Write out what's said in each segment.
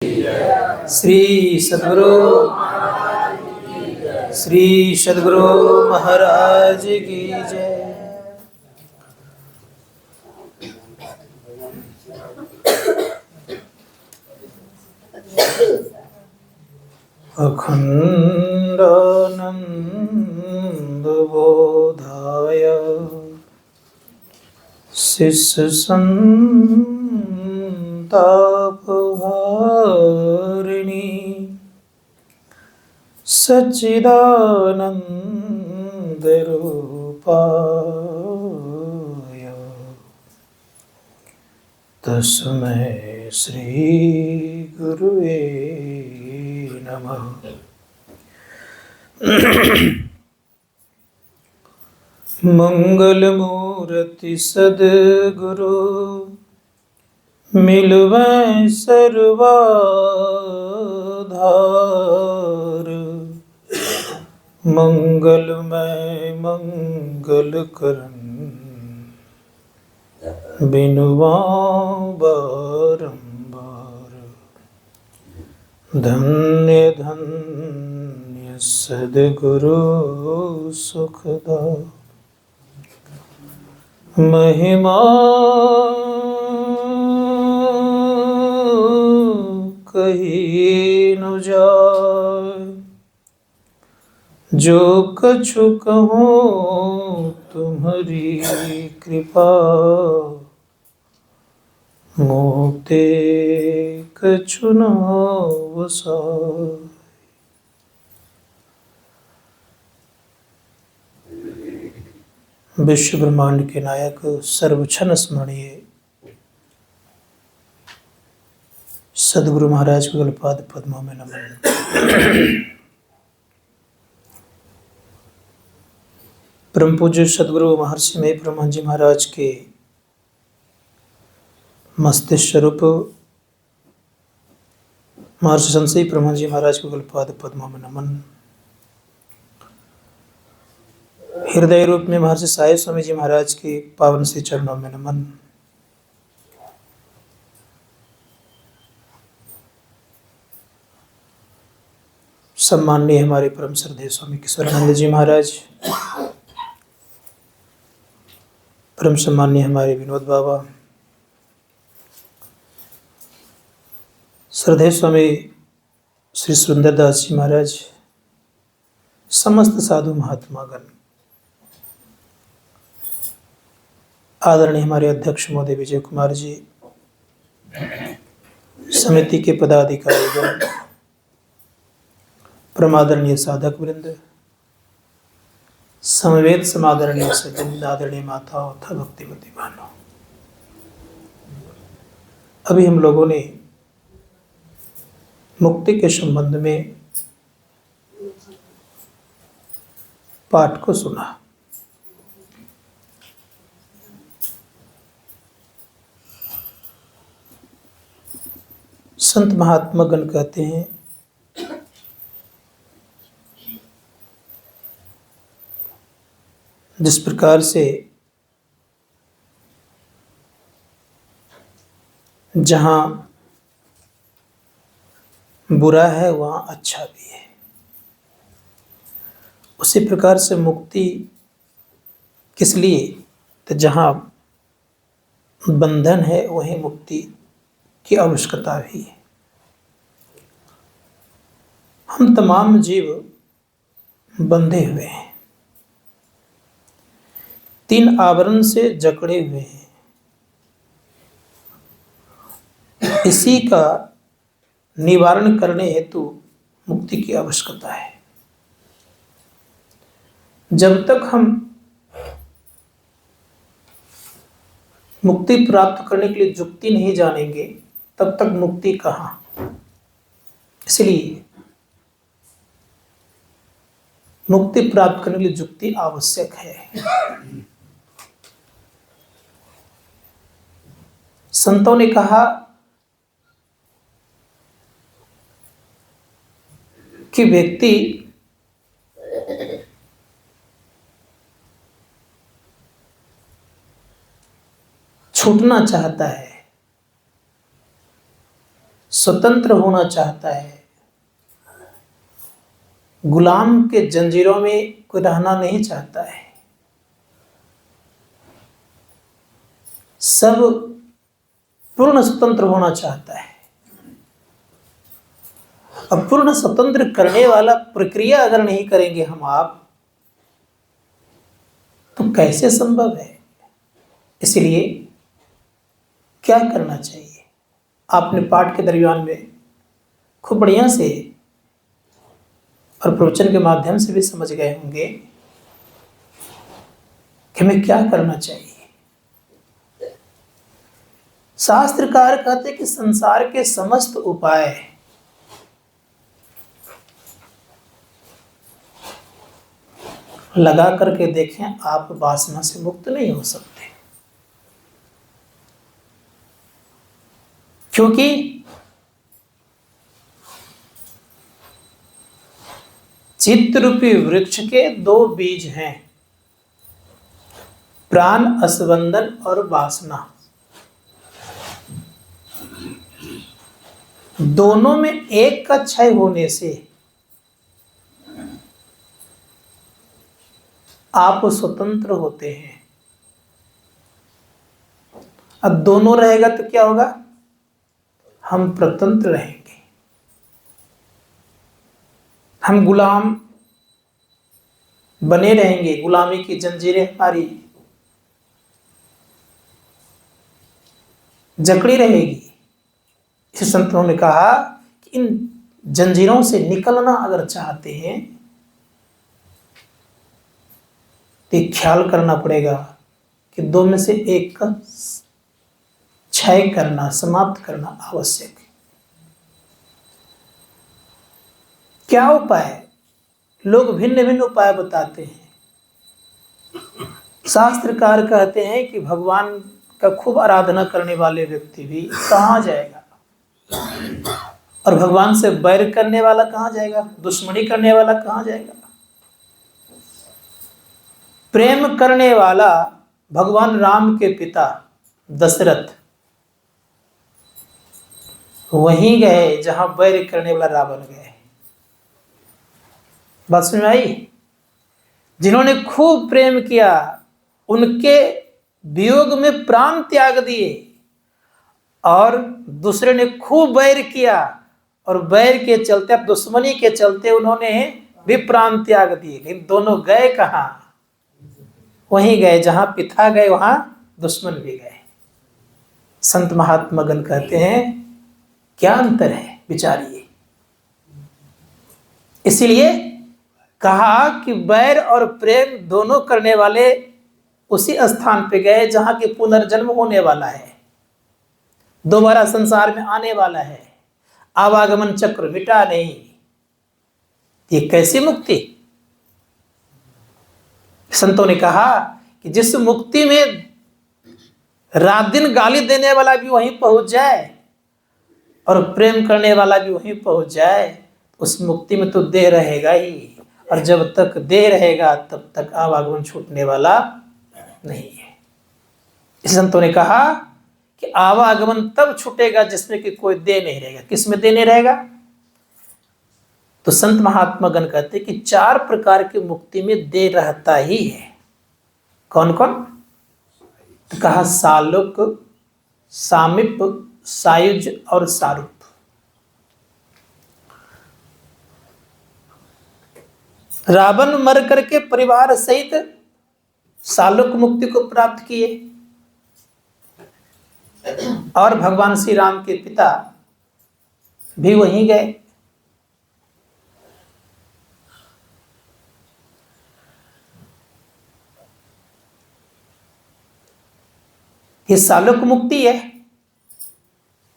श्री सद्गुरु महाराज की जय। अखंडानंद बोधाय शिष्य संतापहारिणी सच्चिदानंद रूपाय तस्मै श्री गुरुवे नमः। मंगल मूर्ति सद्गुरु मिलवै सर्वाधार। मंगलमय मंगल करन बिनुआ बारंबार। धन्य धन्य सद्गुरु सुखदा महिमा कही न जाय। जो कछु कहूँ तुम्हारी कृपा मोते कछु न वसाय। विश्व ब्रह्मांड के नायक सर्वक्षण स्मरणीय सद्गुरु महाराज के गलपाद पद्मों में नमन। परम पूज्य सद्गुरु महर्षि में ब्रह्मा जी महाराज के मस्तिष्क स्वरूप महर्षि संशय ब्रह्मा जी महाराज के गलपाद पद्मों में नमन। हृदय रूप में महर्षि साई स्वामी जी महाराज के पावन से चरणों में नमन। सम्माननीय हमारे परम श्रद्धेय स्वामी किशोरानंद जी महाराज, परम सम्माननीय हमारे विनोद बाबा, श्रद्धेय स्वामी श्री सुंदरदास जी महाराज, समस्त साधु महात्मागण, आदरणीय हमारे अध्यक्ष महोदय विजय कुमार जी, समिति के पदाधिकारीगण, परमादरणीय साधक वृंद, समवेत समादरणीय सज्जन, आदरणीय माताओं तथा भक्तिमती बहनों। अभी हम लोगों ने मुक्ति के संबंध में पाठ को सुना। संत महात्मा गण कहते हैं जिस प्रकार से जहां बुरा है वहां अच्छा भी है, उसी प्रकार से मुक्ति किस लिए, तो जहां बंधन है वहीं मुक्ति की आवश्यकता भी है। हम तमाम जीव बंधे हुए हैं, तीन आवरण से जकड़े हुए हैं। इसी का निवारण करने हेतु मुक्ति की आवश्यकता है। जब तक हम मुक्ति प्राप्त करने के लिए जुक्ति नहीं जानेंगे तब तक मुक्ति कहाँ। इसलिए मुक्ति प्राप्त करने के लिए जुक्ति आवश्यक है। संतों ने कहा कि व्यक्ति छूटना चाहता है, स्वतंत्र होना चाहता है, गुलाम के जंजीरों में कोई रहना नहीं चाहता है। सब पूर्ण स्वतंत्र होना चाहता है। अब पूर्ण स्वतंत्र करने वाला प्रक्रिया अगर नहीं करेंगे हम आप, तो कैसे संभव है? इसलिए क्या करना चाहिए? आपने पाठ के दरमियान में खूब बढ़िया से और प्रवचन के माध्यम से भी समझ गए होंगे कि हमें क्या करना चाहिए। शास्त्रकार कहते कि संसार के समस्त उपाय लगा करके देखें, आप वासना से मुक्त नहीं हो सकते। क्योंकि चित्त रूपी वृक्ष के दो बीज हैं, प्राण अस्पंदन और वासना। दोनों में एक का क्षय होने से आप स्वतंत्र होते हैं। अब दोनों रहेगा तो क्या होगा? हम प्रतंत्र रहेंगे। हम गुलाम बने रहेंगे, गुलामी की जंजीरें हमारी जकड़ी रहेगी। इस संतों ने कहा कि इन जंजीरों से निकलना अगर चाहते हैं तो ख्याल करना पड़ेगा कि दो में से एक का क्षय करना, समाप्त करना आवश्यक है। क्या उपाय? लोग भिन्न भिन्न उपाय बताते हैं। शास्त्रकार कहते हैं कि भगवान का खूब आराधना करने वाले व्यक्ति भी कहाँ जाएगा, और भगवान से बैर करने वाला कहाँ जाएगा, दुश्मनी करने वाला कहाँ जाएगा। प्रेम करने वाला भगवान राम के पिता दशरथ वहीं गए जहां बैर करने वाला रावण गए। बात समझ में आई? जिन्होंने खूब प्रेम किया, उनके वियोग में प्राण त्याग दिए, और दूसरे ने खूब बैर किया और बैर के चलते, दुश्मनी के चलते उन्होंने भी प्राण त्याग दिए। लेकिन दोनों गए कहाँ? वहीं गए जहां पिता गए वहां दुश्मन भी गए। संत महात्मा गण कहते हैं क्या अंतर है, विचारिए। इसीलिए कहा कि बैर और प्रेम दोनों करने वाले उसी स्थान पे गए जहां की पुनर्जन्म होने वाला है, दोबारा संसार में आने वाला है, आवागमन चक्र मिटा नहीं। ये कैसी मुक्ति? संतों ने कहा कि जिस मुक्ति में रात दिन गाली देने वाला भी वहीं पहुंच जाए और प्रेम करने वाला भी वहीं पहुंच जाए, उस मुक्ति में तो देह रहेगा ही, और जब तक देह रहेगा तब तक आवागमन छूटने वाला नहीं है। इस संतों ने कहा कि आवागमन तब छूटेगा जिसमें कि कोई देह नहीं रहेगा। किसमें देह नहीं रहेगा? तो संत महात्मा गण कहते हैं कि 4 प्रकार की मुक्ति में देह रहता ही है। कौन कौन? तो कहा सालोक, सामिप, सायुज और सारूप। रावण मर करके परिवार सहित सालोक मुक्ति को प्राप्त किए, और भगवान श्री राम के पिता भी वहीं गए। ये सालोक मुक्ति है,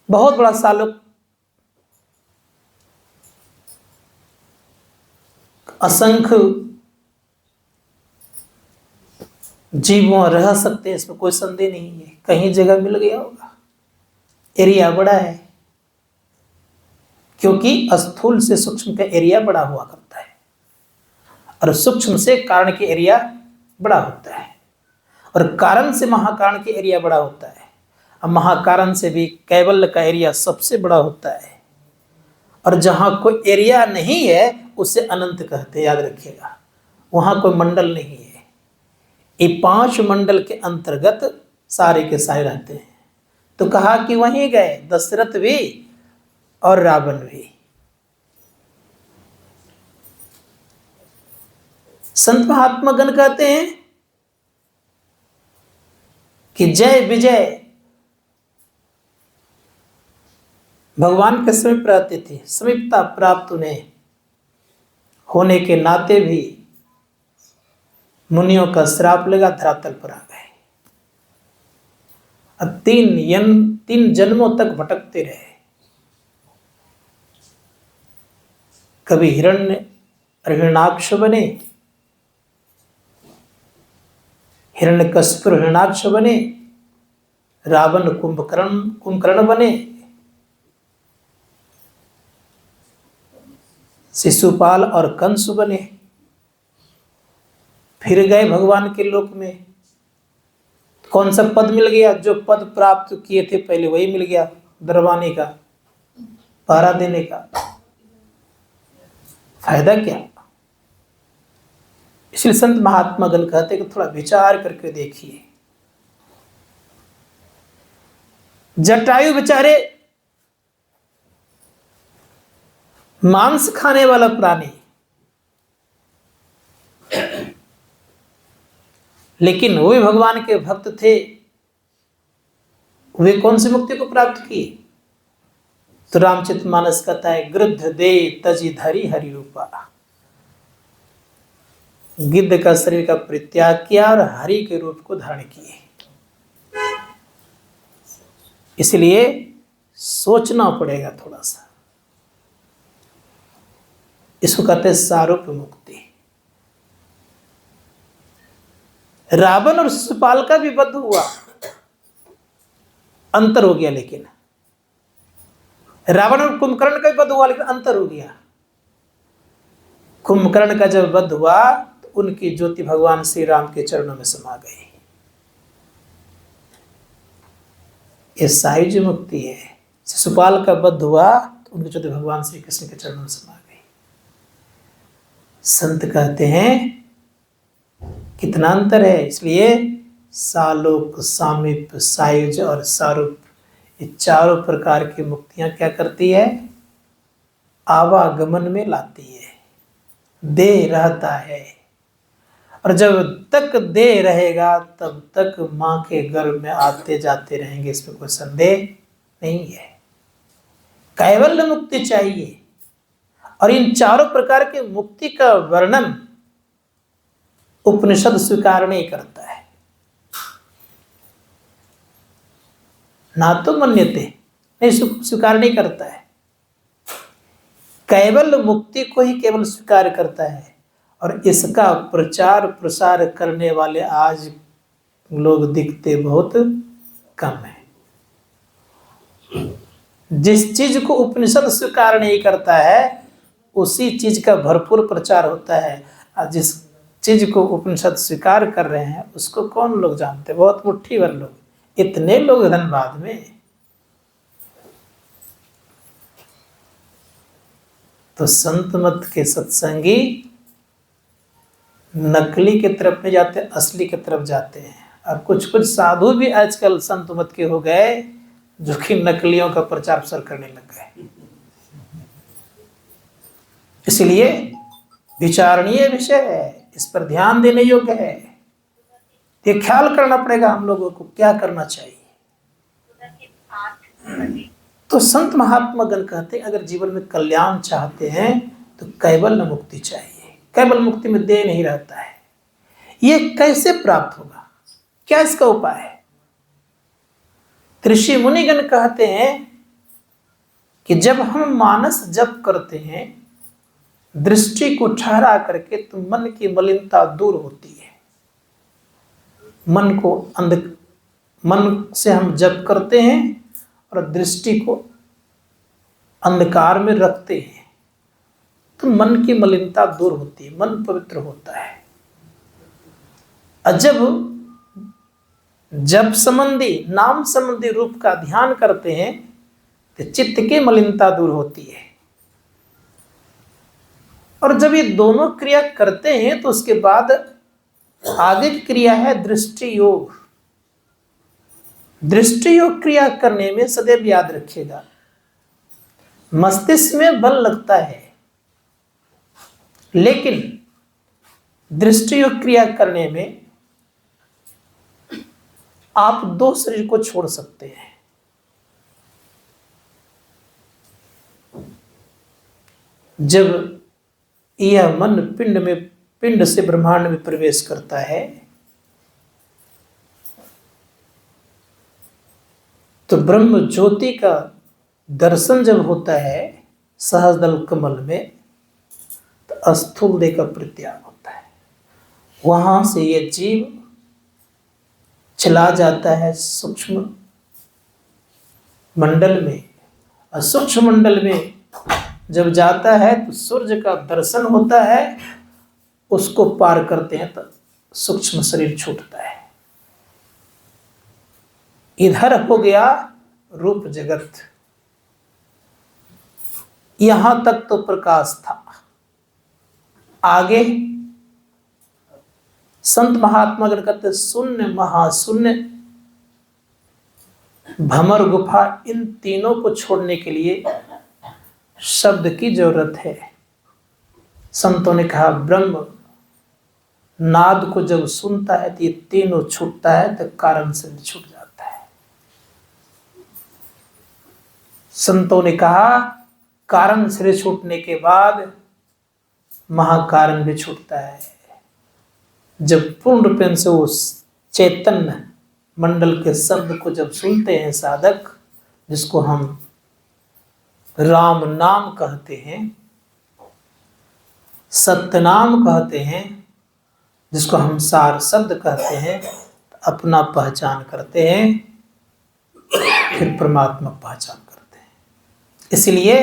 बहुत बड़ा सालोक। असंख्य जीव वहां रह सकते हैं, इसमें कोई संदेह नहीं है। कहीं जगह मिल गया होगा, एरिया बड़ा है, क्योंकि स्थूल से सूक्ष्म का एरिया बड़ा हुआ करता है, और सूक्ष्म से कारण के एरिया बड़ा होता है, और कारण से महाकारण के एरिया बड़ा होता है। अब महाकारण से भी कैवल्य का एरिया सबसे बड़ा होता है, और जहां कोई एरिया नहीं है उसे अनंत कहते हैं, याद रखिएगा। वहां कोई मंडल नहीं है। ये 5 मंडल के अंतर्गत सारे के सारे रहते हैं। तो कहा कि वहीं गए दशरथ भी और रावण भी। संत महात्मा गण कहते हैं कि जय विजय भगवान के समीप रहती थी, समीपता प्राप्त उन्हें होने के नाते भी मुनियों का श्राप लगा, धरातल पर आ गए। अब 3 जन्मों तक भटकते रहे। कभी हिरण्याक्ष बने, हिरण्यकश्यप हिरण्याक्ष बने, रावण कुंभकर्ण बने, शिशुपाल और कंस बने, फिर गए भगवान के लोक में। कौन सा पद मिल गया? जो पद प्राप्त किए थे पहले वही मिल गया, दरबाने का, पहरा देने का। फायदा क्या? इसलिए संत महात्मा गण कहते कि थोड़ा विचार करके देखिए। जटायु बेचारे मांस खाने वाला प्राणी, लेकिन वे भगवान के भक्त थे। वे कौन सी मुक्ति को प्राप्त किए? तो रामचरितमानस कहता है, गृद्ध दे तजी धरी हरि रूपा। गिद्ध का शरीर का परित्याग किया और हरि के रूप को धारण किए। इसलिए सोचना पड़ेगा थोड़ा सा। इसको कहते हैं सारूप मुक्ति। रावण और शिशुपाल का भी वध हुआ, अंतर हो गया, लेकिन रावण और कुंभकर्ण का भी वध हुआ, लेकिन अंतर हो गया। कुंभकर्ण का जब वध हुआ तो उनकी ज्योति भगवान श्री राम के चरणों में समा गई। ये सायुज्य मुक्ति है। शिशुपाल का वध हुआ तो उनकी ज्योति भगवान श्री कृष्ण के चरणों में समा गई। संत कहते हैं कितना अंतर है। इसलिए सालोक, सामीप, सायुज और सारूप, ये चारों प्रकार की मुक्तियां क्या करती है? आवागमन में लाती है। देह रहता है, और जब तक देह रहेगा तब तक मां के गर्भ में आते जाते रहेंगे, इसमें कोई संदेह नहीं है। कैवल्य मुक्ति चाहिए। और इन चारों प्रकार की मुक्ति का वर्णन उपनिषद स्वीकार नहीं करता है। ना तो मन्यते, नहीं स्वीकार नहीं करता है। कैवल्य मुक्ति को ही केवल स्वीकार करता है। और इसका प्रचार प्रसार करने वाले आज लोग दिखते बहुत कम है। जिस चीज को उपनिषद स्वीकार नहीं करता है उसी चीज का भरपूर प्रचार होता है। और जिस चीज को उपनिषद स्वीकार कर रहे हैं उसको कौन लोग जानते? बहुत मुट्ठी भर लोग। इतने लोग धनबाद में। तो संत मत के सत्संगी नकली की तरफ नहीं जाते, असली की तरफ जाते हैं। और कुछ कुछ साधु भी आजकल संत मत के हो गए जो कि नकलियों का प्रचार प्रसार करने लग गए। इसलिए विचारणीय विषय है, इस पर ध्यान देने योग्य है। ये ख्याल करना पड़ेगा हम लोगों को क्या करना चाहिए। तो संत महात्मा गण कहते हैं अगर जीवन में कल्याण चाहते हैं तो कैवल्य मुक्ति चाहिए। कैवल्य मुक्ति में देह नहीं रहता है। ये कैसे प्राप्त होगा? क्या इसका उपाय है? ऋषि मुनिगण कहते हैं कि जब हम मानस जप करते हैं, दृष्टि को ठहरा करके, तो मन की मलिनता दूर होती है। मन से हम जप करते हैं और दृष्टि को अंधकार में रखते हैं तो मन की मलिनता दूर होती है, मन पवित्र होता है। और जब जब संबंधी नाम संबंधी रूप का ध्यान करते हैं तो चित्त की मलिनता दूर होती है। और जब ये दोनों क्रिया करते हैं तो उसके बाद आगे की क्रिया है दृष्टि योग। दृष्टि योग क्रिया करने में सदैव याद रखिएगा, मस्तिष्क में बल लगता है, लेकिन दृष्टि योग क्रिया करने में आप दो शरीर को छोड़ सकते हैं। जब यह मन पिंड से ब्रह्मांड में प्रवेश करता है तो ब्रह्म ज्योति का दर्शन जब होता है सहस्रदल कमल में तो स्थूल देह का परित्याग होता है। वहां से ये जीव चला जाता है सूक्ष्म मंडल में, और सूक्ष्म मंडल में जब जाता है तो सूर्य का दर्शन होता है, उसको पार करते हैं तो सूक्ष्म शरीर छूटता है। इधर हो गया रूप जगत, यहां तक तो प्रकाश था। आगे संत महात्मा गण कहते शून्य महाशून्य भमर गुफा, इन तीनों को छोड़ने के लिए शब्द की जरूरत है। संतों ने कहा ब्रह्म नाद को जब सुनता है तो ये तीनों छूटता है तो कारण से छूट जाता है। संतों ने कहा कारण से छूटने के बाद महाकारण भी छूटता है। जब पूर्ण रूप से उस चैतन्य मंडल के शब्द को जब सुनते हैं साधक, जिसको हम राम नाम कहते हैं, सत्य नाम कहते हैं, जिसको हम सार शब्द कहते हैं, अपना पहचान करते हैं, फिर परमात्मा पहचान करते हैं। इसलिए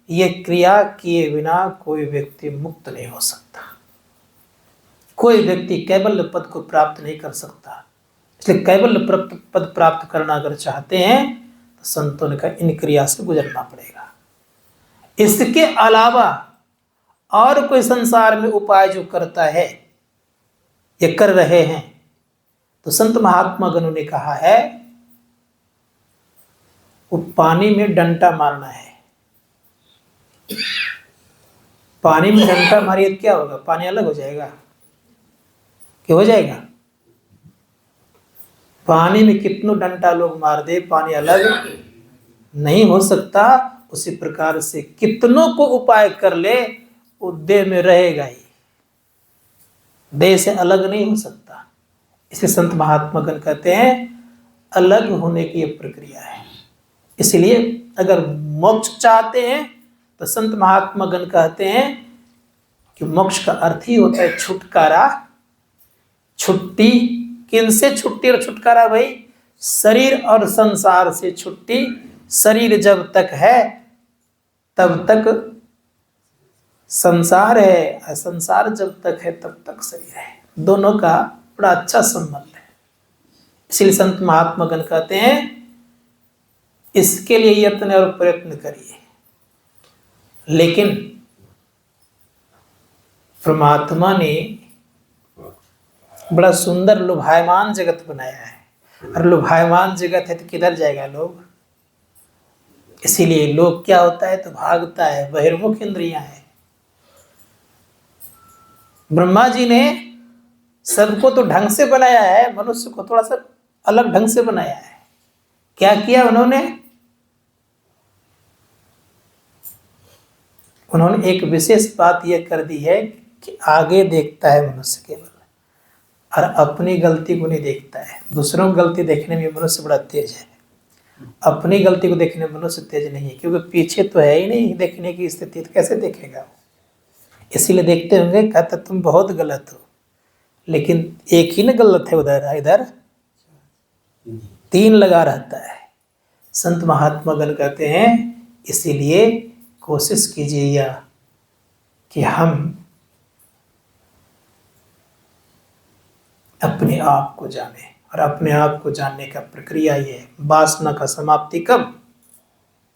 ये क्रिया किए बिना कोई व्यक्ति मुक्त नहीं हो सकता, कोई व्यक्ति कैवल्य पद को प्राप्त नहीं कर सकता। इसलिए कैवल्य पद प्राप्त करना अगर चाहते हैं तो संतों ने कहा इन क्रिया से गुजरना पड़ेगा। इसके अलावा और कोई संसार में उपाय जो करता है ये कर रहे हैं तो संत महात्मा गणों ने कहा है वो पानी में डंडा मारना है। पानी में डंडा मारिए क्या होगा? पानी अलग हो जाएगा, क्या हो जाएगा? पानी में कितनों डंडा लोग मार दे, पानी अलग नहीं हो सकता। उसी प्रकार से कितनों को उपाय कर ले वो देह में रहेगा ही, देह से अलग नहीं हो सकता। इसे संत महात्मा गण कहते हैं अलग होने की यह प्रक्रिया है। इसलिए अगर मोक्ष चाहते हैं तो संत महात्मा गण कहते हैं कि मोक्ष का अर्थ ही होता है छुटकारा, छुट्टी। किनसे छुट्टी और छुटकारा भाई? शरीर और संसार से छुट्टी। शरीर जब तक है तब तक संसार है, और संसार जब तक है तब तक शरीर है। दोनों का बड़ा अच्छा संबंध है। इसलिए संत महात्मा गण कहते हैं इसके लिए यत्न और प्रयत्न करिए। लेकिन परमात्मा ने बड़ा सुंदर लुभायमान जगत बनाया है, और लुभायमान जगत है तो किधर जाएगा लोग? इसीलिए लोग क्या होता है तो भागता है, बहिर्मुख इंद्रियां है। ब्रह्मा जी ने सबको तो ढंग से बनाया है, मनुष्य को थोड़ा सा अलग ढंग से बनाया है। क्या किया उन्होंने एक विशेष बात यह कर दी है कि आगे देखता है मनुष्य केवल, और अपनी गलती को नहीं देखता है। दूसरों की गलती देखने में मनुष्य बड़ा तेज है, अपनी गलती को देखने में मनुष्य तेज नहीं है, क्योंकि पीछे तो है ही नहीं देखने की स्थिति, तो कैसे देखेगा वो? इसीलिए देखते होंगे कहता तुम बहुत गलत हो, लेकिन एक ही ना गलत है, उधर इधर तीन लगा रहता है। संत महात्मा गण कहते हैं इसीलिए कोशिश कीजिए यह कि हम अपने आप को जाने और अपने आप को जानने का प्रक्रिया ये है। वासना का समाप्ति कब?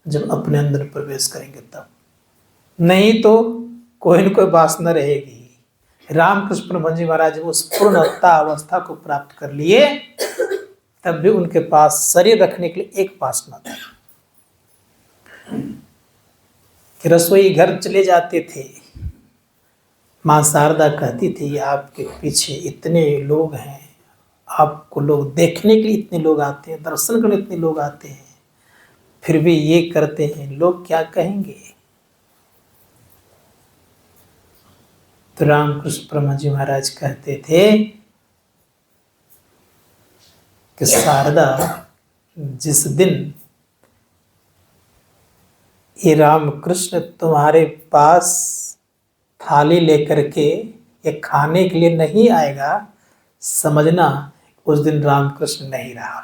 जब अपने अंदर प्रवेश करेंगे तब, नहीं तो कोई न कोई वासना रहेगी। रामकृष्ण परमहंस जी महाराज उस पूर्णता अवस्था को प्राप्त कर लिए, तब भी उनके पास शरीर रखने के लिए एक वासना था कि रसोई घर चले जाते थे, माँ शारदा कहती थी आपके पीछे इतने लोग हैं, आपको लोग देखने के लिए इतने लोग आते हैं, दर्शन करने इतने लोग आते हैं, फिर भी ये करते हैं, लोग क्या कहेंगे? तो रामकृष्ण परमहंस जी महाराज कहते थे कि शारदा, जिस दिन ये रामकृष्ण तुम्हारे पास थाली लेकर के ये खाने के लिए नहीं आएगा, समझना उस दिन रामकृष्ण नहीं रहा।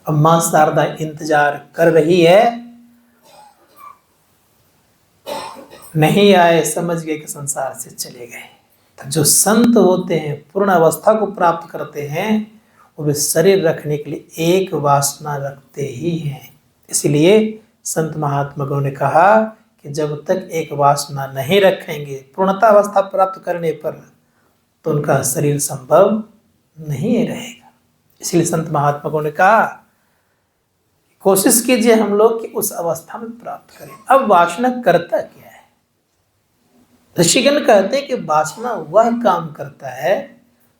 अब मां शारदा इंतजार कर रही है, नहीं आए, समझ गए कि संसार से चले गए। तो जो संत होते हैं, पूर्ण अवस्था को प्राप्त करते हैं, वो भी शरीर रखने के लिए एक वासना रखते ही हैं। इसलिए संत महात्माओं ने कहा कि जब तक एक वासना नहीं रखेंगे पूर्णता अवस्था प्राप्त करने पर, तो उनका शरीर संभव नहीं रहेगा। इसलिए संत महात्माओं ने कहा कोशिश कीजिए हम लोग कि उस अवस्था में प्राप्त करें। अब वासना करता क्या है? ऋषिगण कहते हैं कि वासना वह काम करता है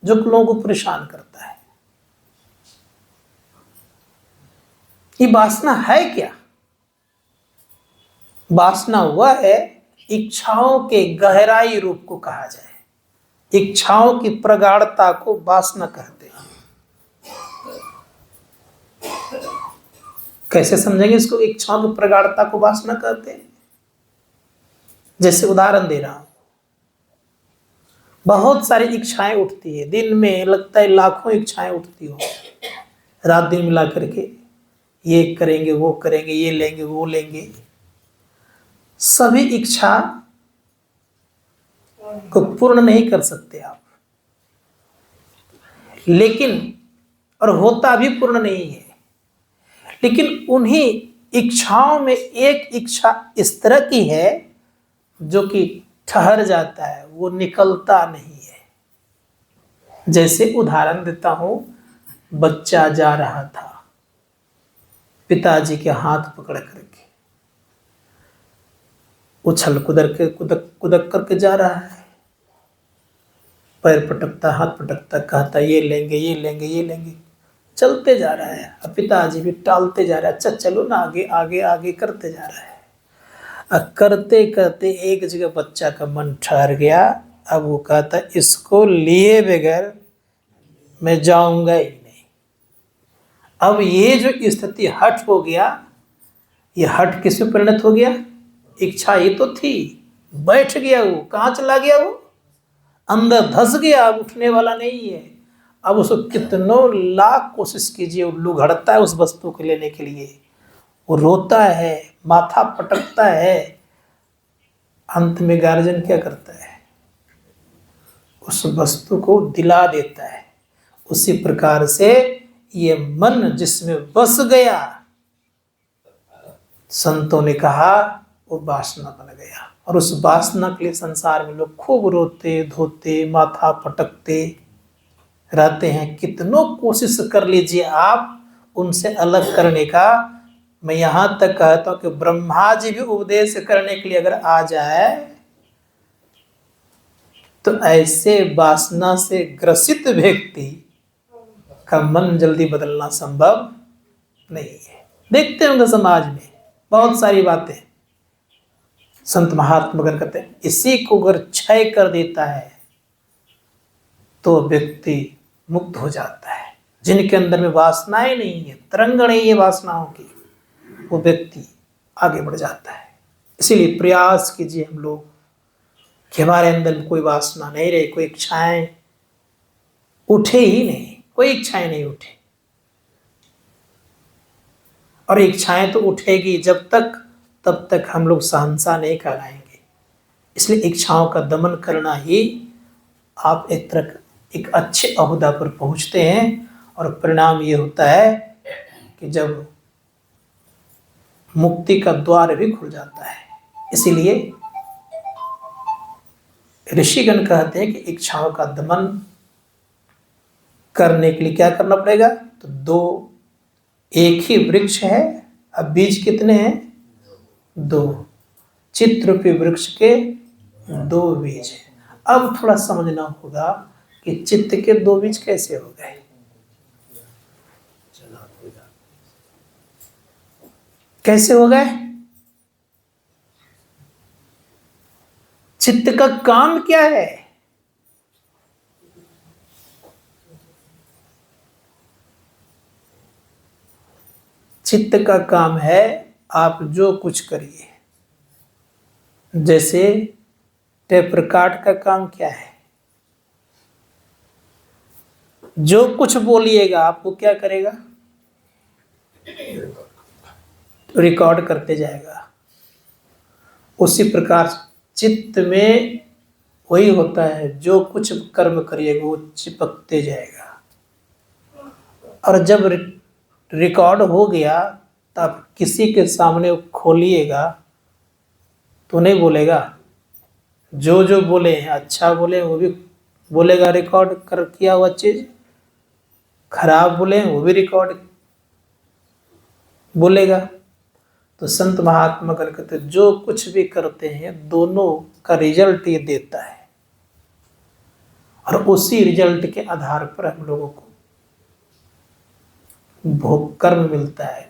जो लोगों को परेशान करता है। ये वासना है क्या? वासना वह है, इच्छाओं के गहराई रूप को कहा जाए, इच्छाओं की प्रगाढ़ता को वासना कहते हैं। कैसे समझेंगे इसको? इच्छाओं की प्रगाढ़ता को वासना कहते हैं। जैसे उदाहरण दे रहा हूं, बहुत सारी इच्छाएं उठती है दिन में, लगता है लाखों इच्छाएं उठती हो, रात दिन मिला करके ये करेंगे, वो करेंगे, ये लेंगे, वो लेंगे। सभी इच्छा को पूर्ण नहीं कर सकते आप, लेकिन और होता भी पूर्ण नहीं है, लेकिन उन्हीं इच्छाओं में एक इच्छा इस तरह की है जो कि ठहर जाता है, वो निकलता नहीं है। जैसे उदाहरण देता हूं, बच्चा जा रहा था पिताजी के हाथ पकड़ करके, उछल कुदक करके जा रहा है, पैर पटकता, हाथ पटकता, कहता ये लेंगे, ये लेंगे, ये लेंगे, चलते जा रहा है। अब पिताजी भी टालते जा रहा है, अच्छा चलो ना, आगे आगे आगे करते जा रहा है। अब करते करते एक जगह बच्चा का मन ठहर गया। अब वो कहता इसको लिए बगैर मैं जाऊंगा ही नहीं। अब ये जो स्थिति हठ हो गया, ये हठ किस में परिणत हो गया? इच्छा ही तो थी, बैठ गया, वो कहाँ चला गया? वो अंदर धस गया, अब उठने वाला नहीं है। अब उसको कितनों लाख कोशिश कीजिए, वो लुघड़ता है उस वस्तु को लेने के लिए, वो रोता है, माथा पटकता है। अंत में गार्जियन क्या करता है? उस वस्तु को दिला देता है। उसी प्रकार से ये मन जिसमें बस गया, संतों ने कहा वो वासना बन गया। और उस वासना के लिए संसार में लोग खूब रोते धोते, माथा पटकते रहते हैं। कितनों कोशिश कर लीजिए आप उनसे अलग करने का। मैं यहां तक कहता हूं कि ब्रह्मा जी भी उपदेश करने के लिए अगर आ जाए, तो ऐसे वासना से ग्रसित व्यक्ति का मन जल्दी बदलना संभव नहीं है। देखते होंगे समाज में बहुत सारी बातें। संत महात्मा कहते हैं इसी को अगर क्षय कर देता है तो व्यक्ति मुक्त हो जाता है। जिनके अंदर में वासनाएं नहीं है, तरंग नहीं है वासनाओं की, वो व्यक्ति आगे बढ़ जाता है। इसीलिए प्रयास कीजिए हम लोग कि हमारे अंदर कोई वासना नहीं रहे, कोई इच्छाएं उठे ही नहीं, कोई इच्छाएं नहीं उठे। और इच्छाएं तो उठेगी जब तक, तब तक हम लोग सहनसा नहीं कहलाएंगे। इसलिए इच्छाओं का दमन करना ही आप एक तरह एक अच्छे ओहदा पर पहुंचते हैं। और परिणाम ये होता है कि जब मुक्ति का द्वार भी खुल जाता है। इसीलिए ऋषिगण कहते हैं कि इच्छाओं का दमन करने के लिए क्या करना पड़ेगा? तो दो, एक ही वृक्ष है, अब बीज कितने हैं? दो। चित्ररूपी वृक्ष के दो बीज हैं। अब थोड़ा समझना होगा कि चित्त के दो बीज कैसे हो गए। कैसे हो गए? चित्त का काम क्या है? चित्त का काम है आप जो कुछ करिए। जैसे टेप रिकॉर्ड का काम क्या है? जो कुछ बोलिएगा आपको क्या करेगा? रिकॉर्ड करते जाएगा। उसी प्रकार चित्त में वही होता है, जो कुछ कर्म करिएगा वो चिपकते जाएगा। और जब रिकॉर्ड हो गया तब किसी के सामने खोलिएगा तो नहीं बोलेगा। जो जो बोले हैं, अच्छा बोले वो भी बोलेगा रिकॉर्ड कर किया हुआ चीज, खराब बोले वो भी रिकॉर्ड बोलेगा। तो संत महात्मा कहते जो कुछ भी करते हैं दोनों का रिजल्ट ये देता है, और उसी रिजल्ट के आधार पर हम लोगों को भोग कर्म मिलता है।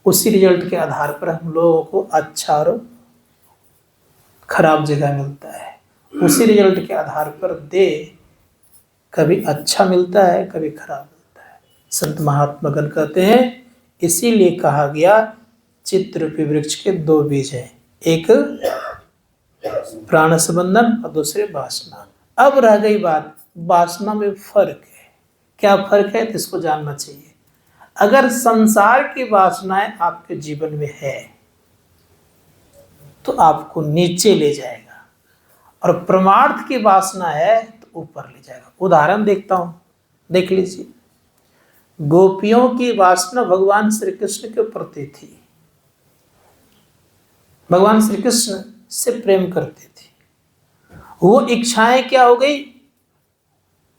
उसी रिजल्ट के आधार पर हम लोगों को अच्छा और खराब जगह मिलता है। उसी रिजल्ट के आधार पर देह कभी अच्छा मिलता है, कभी खराब मिलता है। संत महात्मा गण कहते हैं इसीलिए कहा गया चित्ररूपी वृक्ष के दो बीज हैं, एक प्राण संबंधन और दूसरे वासना। अब रह गई बात वासना में फर्क है। क्या फर्क है तो इसको जानना चाहिए। अगर संसार की वासनाएं आपके जीवन में है तो आपको नीचे ले जाएगा, और परमार्थ की वासना है तो ऊपर ले जाएगा। उदाहरण देखता हूं, देख लीजिए। गोपियों की वासना भगवान श्री कृष्ण के प्रति थी। भगवान श्री कृष्ण से प्रेम करते थे। वो इच्छाएं क्या हो गई?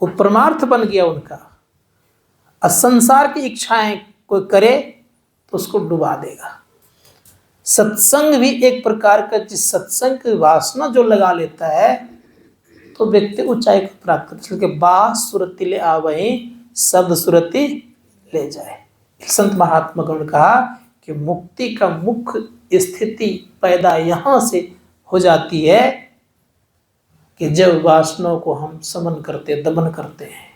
वो परमार्थ बन गया उनका। असंसार की इच्छाएं कोई करे तो उसको डुबा देगा। सत्संग भी एक प्रकार का, जिस सत्संग की वासना जो लगा लेता है तो व्यक्ति ऊंचाई को प्राप्त करता है। बा सुरति ले आवही शब्द सुरति ले जाए। संत महात्मा गण कहा कि मुक्ति का मुख्य स्थिति पैदा यहां से हो जाती है कि जब वासनाओं को हम समन करते, दमन करते हैं।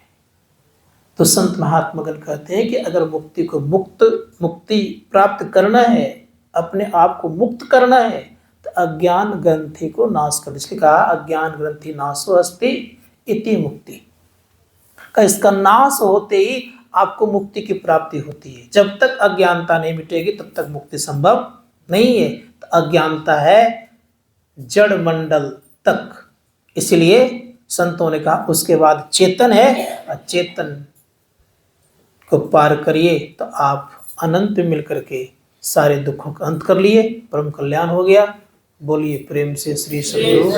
तो संत महात्मा गण कहते हैं कि अगर मुक्ति को मुक्ति प्राप्त करना है, अपने आप को मुक्त करना है, तो अज्ञान ग्रंथि को नाश कर। इसलिए कहा अज्ञान ग्रंथि नाशो अस्ति इति मुक्ति का। इसका नाश होते ही आपको मुक्ति की प्राप्ति होती है। जब तक अज्ञानता नहीं मिटेगी तब तक मुक्ति संभव नहीं है। तो अज्ञानता है जड़ मंडल तक। इसलिए संतों ने कहा उसके बाद चेतन है, और चेतन को पार करिए तो आप अनंत में मिलकर के सारे दुखों का अंत कर लिए, परम कल्याण हो गया। बोलिए प्रेम से श्री सद्गुरु।